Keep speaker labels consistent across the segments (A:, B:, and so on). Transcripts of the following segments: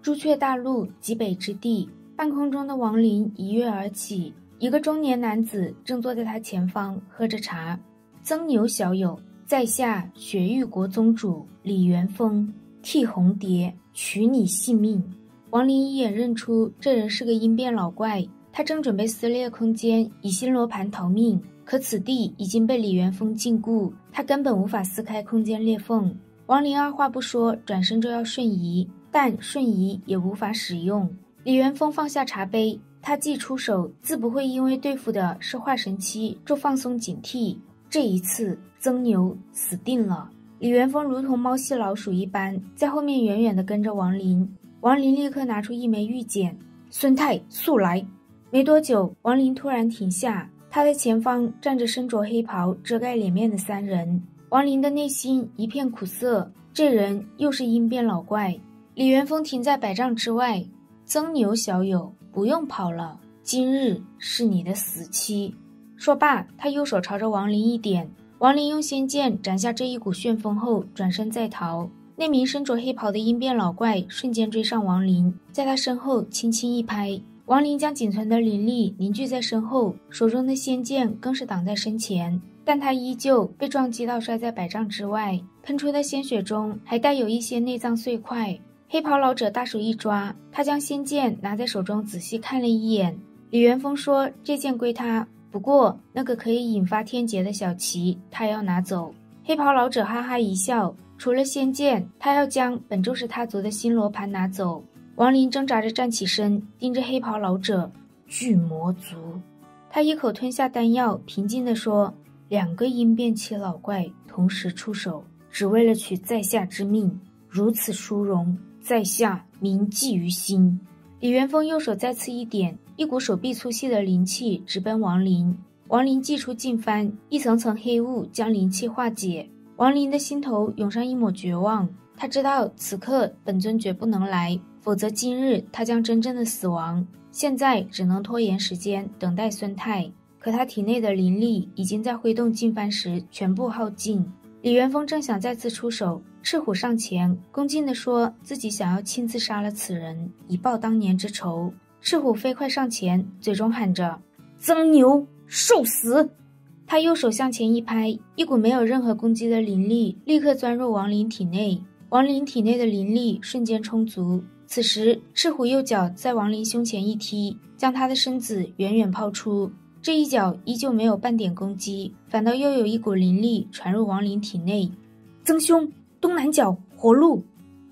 A: 朱雀大陆极北之地，半空中的王林一跃而起，一个中年男子正坐在他前方喝着茶。曾牛小友，在下雪域国宗主李元丰，替红蝶取你性命。王林一眼认出这人是个阴变老怪，他正准备撕裂空间以新罗盘逃命，可此地已经被李元丰禁锢，他根本无法撕开空间裂缝。王林二话不说，转身就要瞬移，但瞬移也无法使用。李元丰放下茶杯，他既出手，自不会因为对付的是化神期就放松警惕。这一次，曾牛死定了。李元丰如同猫系老鼠一般，在后面远远地跟着王林。王林立刻拿出一枚玉简，孙太速来。没多久，王林突然停下，他的前方站着身着黑袍遮盖脸面的三人。王林的内心一片苦涩，这人又是阴变老怪。李元丰停在100丈之外，曾牛小友，不用跑了，今日是你的死期。说罢，他右手朝着王林一点，王林用仙剑斩下这一股旋风后转身再逃。那名身着黑袍的阴变老怪瞬间追上王林，在他身后轻轻一拍，王林将仅存的灵力凝聚在身后，手中的仙剑更是挡在身前，但他依旧被撞击到摔在100丈之外，喷出的鲜血中还带有一些内脏碎块。黑袍老者大手一抓，他将仙剑拿在手中仔细看了一眼。李元丰说这剑归他，不过那个可以引发天劫的小旗他要拿走。黑袍老者哈哈一笑，除了仙剑，他要将本就是他族的新罗盘拿走。王林挣扎着站起身，盯着黑袍老者，巨魔族。他一口吞下丹药，平静地说：2个阴变期老怪同时出手，只为了取在下之命，如此殊荣，在下铭记于心。李元丰右手再次一点，一股手臂粗细的灵气直奔王林。王林祭出劲幡，一层层黑雾将灵气化解。王林的心头涌上一抹绝望，他知道此刻本尊绝不能来，否则今日他将真正的死亡。现在只能拖延时间，等待孙太。可他体内的灵力已经在挥动劲幡时全部耗尽。李元丰正想再次出手，赤虎上前恭敬地说自己想要亲自杀了此人，以报当年之仇。赤虎飞快上前，嘴中喊着：曾牛受死！他右手向前一拍，一股没有任何攻击的灵力立刻钻入王林体内。王林体内的灵力瞬间充足，此时赤虎右脚在王林胸前一踢，将他的身子远远抛出。这一脚依旧没有半点攻击，反倒又有一股灵力传入王林体内。曾兄，东南角活路！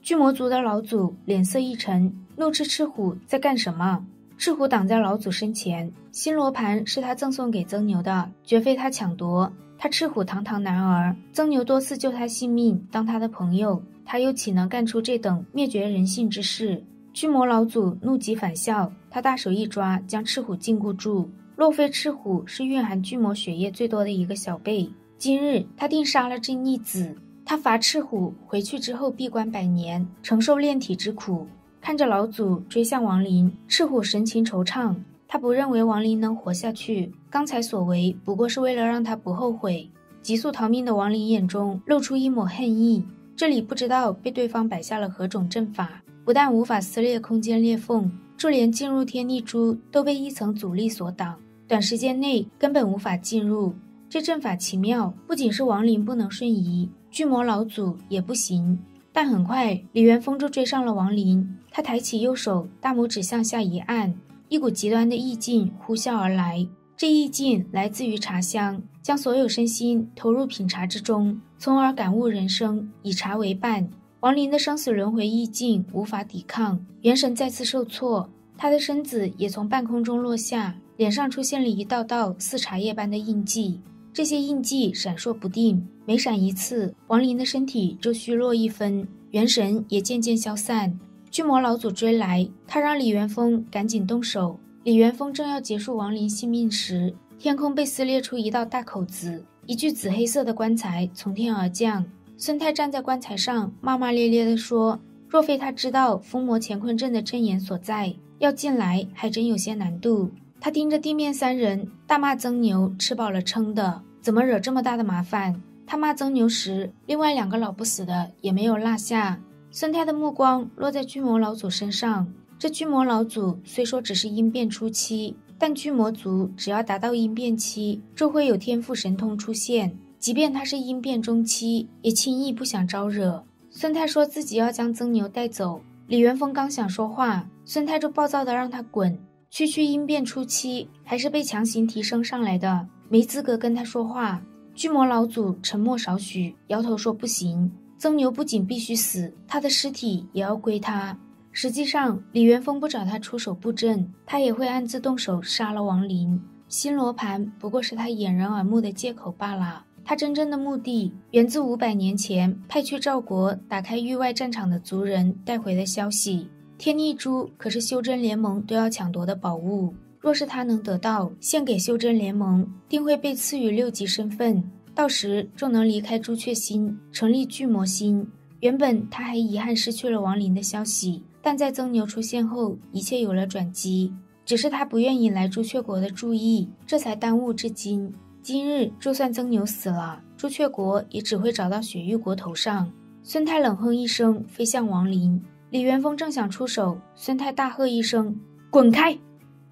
A: 巨魔族的老祖脸色一沉，怒斥赤虎在干什么。赤虎挡在老祖身前，新罗盘是他赠送给曾牛的，绝非他抢夺。他赤虎堂堂男儿，曾牛多次救他性命，当他的朋友，他又岂能干出这等灭绝人性之事？巨魔老祖怒极反笑，他大手一抓，将赤虎禁锢住。若非赤虎是蕴含巨魔血液最多的一个小辈，今日他定杀了这逆子。他罚赤虎回去之后闭关100年，承受炼体之苦。看着老祖追向王林，赤虎神情惆怅，他不认为王林能活下去，刚才所为不过是为了让他不后悔。急速逃命的王林眼中露出一抹恨意，这里不知道被对方摆下了何种阵法，不但无法撕裂空间裂缝，就连进入天地珠都被一层阻力所挡，短时间内根本无法进入。这阵法奇妙，不仅是王林不能瞬移，巨魔老祖也不行。但很快李元丰就追上了王林，他抬起右手，大拇指向下一按，一股极端的意境呼啸而来。这意境来自于茶香，将所有身心投入品茶之中，从而感悟人生，以茶为伴。王林的生死轮回意境无法抵抗，元神再次受挫，他的身子也从半空中落下，脸上出现了一道道似茶叶般的印记。这些印记闪烁不定，每闪一次，王林的身体就虚弱1分，元神也渐渐消散。巨魔老祖追来，他让李元丰赶紧动手。李元丰正要结束王林性命时，天空被撕裂出一道大口子，一具紫黑色的棺材从天而降。孙太站在棺材上，骂骂咧咧地说：若非他知道封魔乾坤阵的阵眼所在，要进来还真有些难度。他盯着地面3人，大骂曾牛吃饱了撑的，怎么惹这么大的麻烦。他骂曾牛时，另外2个老不死的也没有落下。孙太的目光落在巨魔老祖身上。这巨魔老祖虽说只是阴变初期，但巨魔族只要达到阴变期，就会有天赋神通出现。即便他是阴变中期，也轻易不想招惹。孙太说自己要将曾牛带走，李元丰刚想说话，孙太就暴躁地让他滚。区区阴变初期，还是被强行提升上来的，没资格跟他说话。巨魔老祖沉默少许，摇头说不行，曾牛不仅必须死，他的尸体也要归他。实际上，李元丰不找他出手布阵，他也会暗自动手杀了王林。新罗盘不过是他掩人耳目的借口罢了。他真正的目的源自500年前派去赵国打开域外战场的族人带回的消息。天逆珠可是修真联盟都要抢夺的宝物，若是他能得到，献给修真联盟，定会被赐予6级身份，到时就能离开朱雀心，成立巨魔心。原本他还遗憾失去了王林的消息，但在曾牛出现后，一切有了转机。只是他不愿引来朱雀国的注意，这才耽误至今。今日就算曾牛死了，朱雀国也只会找到雪域国头上。孙太冷哼一声，飞向王林。李元丰正想出手，孙太大喝一声：“滚开！”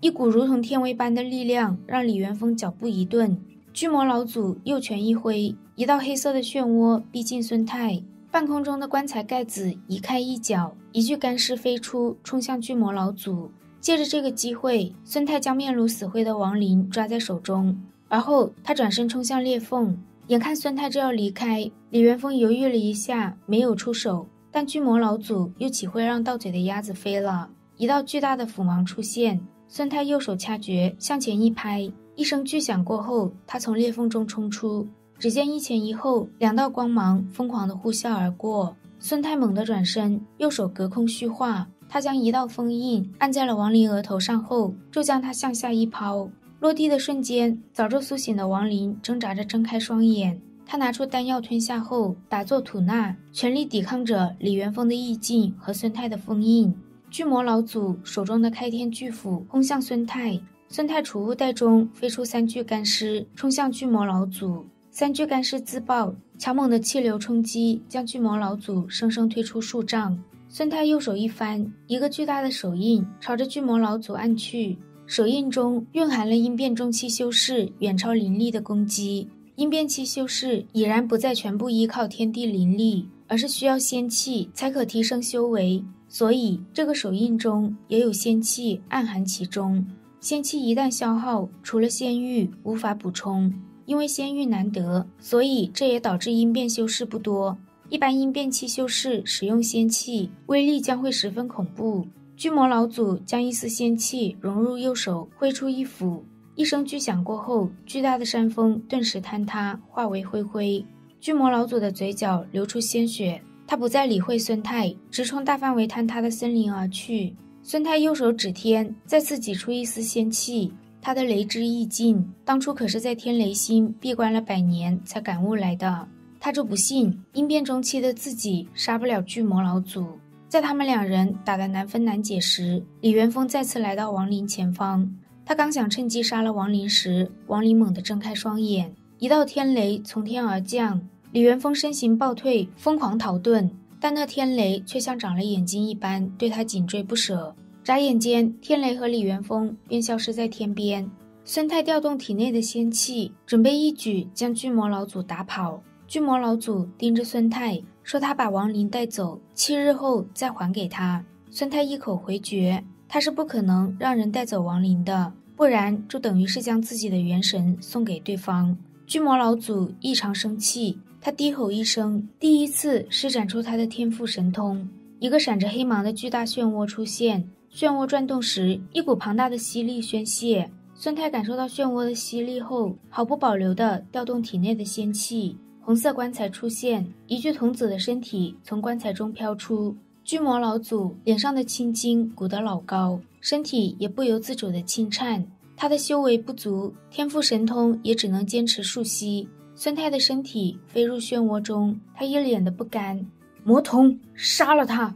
A: 一股如同天威般的力量让李元丰脚步一顿。巨魔老祖右拳一挥，一道黑色的漩涡逼近孙太。半空中的棺材盖子移开一角，一具干尸飞出，冲向巨魔老祖。借着这个机会，孙太将面如死灰的王林抓在手中，而后他转身冲向裂缝。眼看孙太就要离开，李元丰犹豫了一下，没有出手，但巨魔老祖又岂会让到嘴的鸭子飞了？一道巨大的斧芒出现，孙太右手掐诀，向前一拍，一声巨响过后，他从裂缝中冲出。只见一前一后2道光芒疯狂地呼啸而过，孙太猛地转身，右手隔空虚化，他将一道封印按在了王林额头上后，就将他向下一抛。落地的瞬间，早就苏醒的王林挣扎着睁开双眼，他拿出丹药吞下后，打作吐纳，全力抵抗着李元丰的意境和孙太的封印。巨魔老祖手中的开天巨斧轰向孙太，孙太储物袋中飞出3具干尸，冲向巨魔老祖。3具干尸自爆，强猛的气流冲击将巨魔老祖生生推出数丈。孙太右手一翻，一个巨大的手印朝着巨魔老祖按去，手印中蕴含了阴变中期修士远超灵力的攻击。阴变期修士已然不再全部依靠天地灵力，而是需要仙气才可提升修为，所以这个手印中也有仙气暗含其中。仙气一旦消耗，除了仙域无法补充，因为仙域难得，所以这也导致阴变修士不多。一般阴变期修士使用仙气，威力将会十分恐怖。巨魔老祖将一丝仙气融入右手，挥出一斧，一声巨响过后，巨大的山峰顿时坍塌，化为灰灰。巨魔老祖的嘴角流出鲜血，他不再理会孙太，直冲大范围坍塌的森林而去。孙太右手指天，再次挤出一丝仙气。他的雷之意境，当初可是在天雷星闭关了100年才感悟来的。他就不信阴变中期的自己杀不了巨魔老祖。在他们2人打得难分难解时，李元丰再次来到王林前方。他刚想趁机杀了王林时，王林猛地睁开双眼，一道天雷从天而降。李元丰身形暴退，疯狂逃遁，但那天雷却像长了眼睛一般，对他紧追不舍。眨眼间，天雷和李元丰便消失在天边。孙太调动体内的仙气，准备一举将巨魔老祖打跑。巨魔老祖盯着孙太，说他把王林带走，7日后再还给他。孙太一口回绝，他是不可能让人带走王林的，不然就等于是将自己的元神送给对方。巨魔老祖异常生气，他低吼一声，第一次施展出他的天赋神通。一个闪着黑芒的巨大漩涡出现，漩涡转动时，一股庞大的吸力宣泄。孙太感受到漩涡的吸力后，毫不保留地调动体内的仙气。红色棺材出现，一具童子的身体从棺材中飘出。巨魔老祖脸上的青筋鼓得老高，身体也不由自主地轻颤。他的修为不足，天赋神通也只能坚持数息。孙太的身体飞入漩涡中，他一脸的不甘。魔童，杀了他！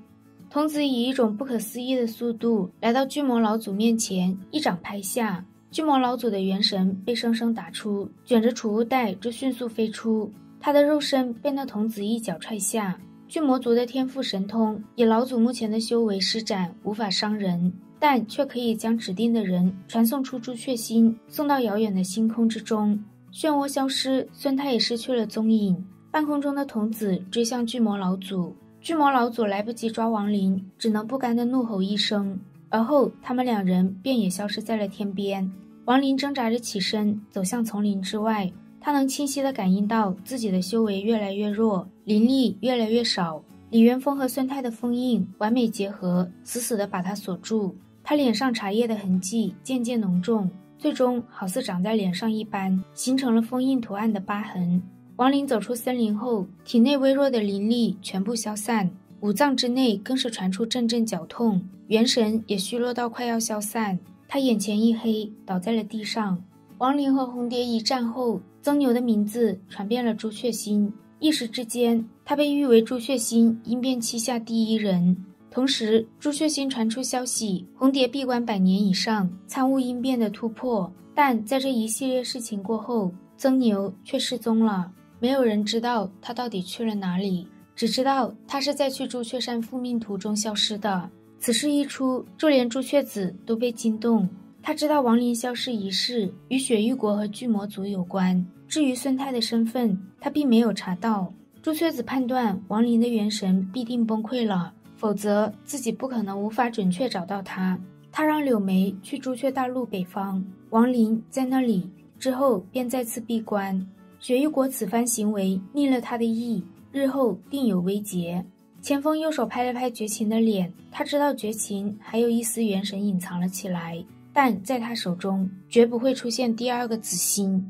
A: 童子以一种不可思议的速度来到巨魔老祖面前，一掌拍下。巨魔老祖的元神被生生打出，卷着储物袋就迅速飞出。他的肉身被那童子一脚踹下。巨魔族的天赋神通以老祖目前的修为施展无法伤人，但却可以将指定的人传送出朱雀星，送到遥远的星空之中。漩涡消失，孙太也失去了踪影。半空中的童子追向巨魔老祖，巨魔老祖来不及抓亡灵，只能不甘地怒吼一声，而后他们两人便也消失在了天边。亡灵挣扎着起身，走向丛林之外。他能清晰地感应到自己的修为越来越弱，灵力越来越少。李元峰和孙太的封印完美结合，死死地把他锁住。他脸上茶叶的痕迹渐渐浓重，最终好似长在脸上一般，形成了封印图案的疤痕。亡灵走出森林后，体内微弱的灵力全部消散，五脏之内更是传出阵阵绞痛，元神也虚弱到快要消散。他眼前一黑，倒在了地上。亡灵和红蝶一战后，曾牛的名字传遍了朱雀星，一时之间，他被誉为朱雀星阴变期下第一人。同时，朱雀星传出消息，红蝶闭关100年以上，参悟阴变的突破。但在这一系列事情过后，曾牛却失踪了，没有人知道他到底去了哪里，只知道他是在去朱雀山复命途中消失的。此事一出，就连朱雀子都被惊动。他知道亡灵消失一事与雪域国和巨魔族有关，至于孙太的身份，他并没有查到。朱雀子判断亡灵的元神必定崩溃了，否则自己不可能无法准确找到他。他让柳眉去朱雀大陆北方，亡灵在那里，之后便再次闭关。雪域国此番行为逆了他的意，日后定有危结。钱枫右手拍了拍绝情的脸，他知道绝情还有一丝元神隐藏了起来，但在他手中绝不会出现第二个紫星。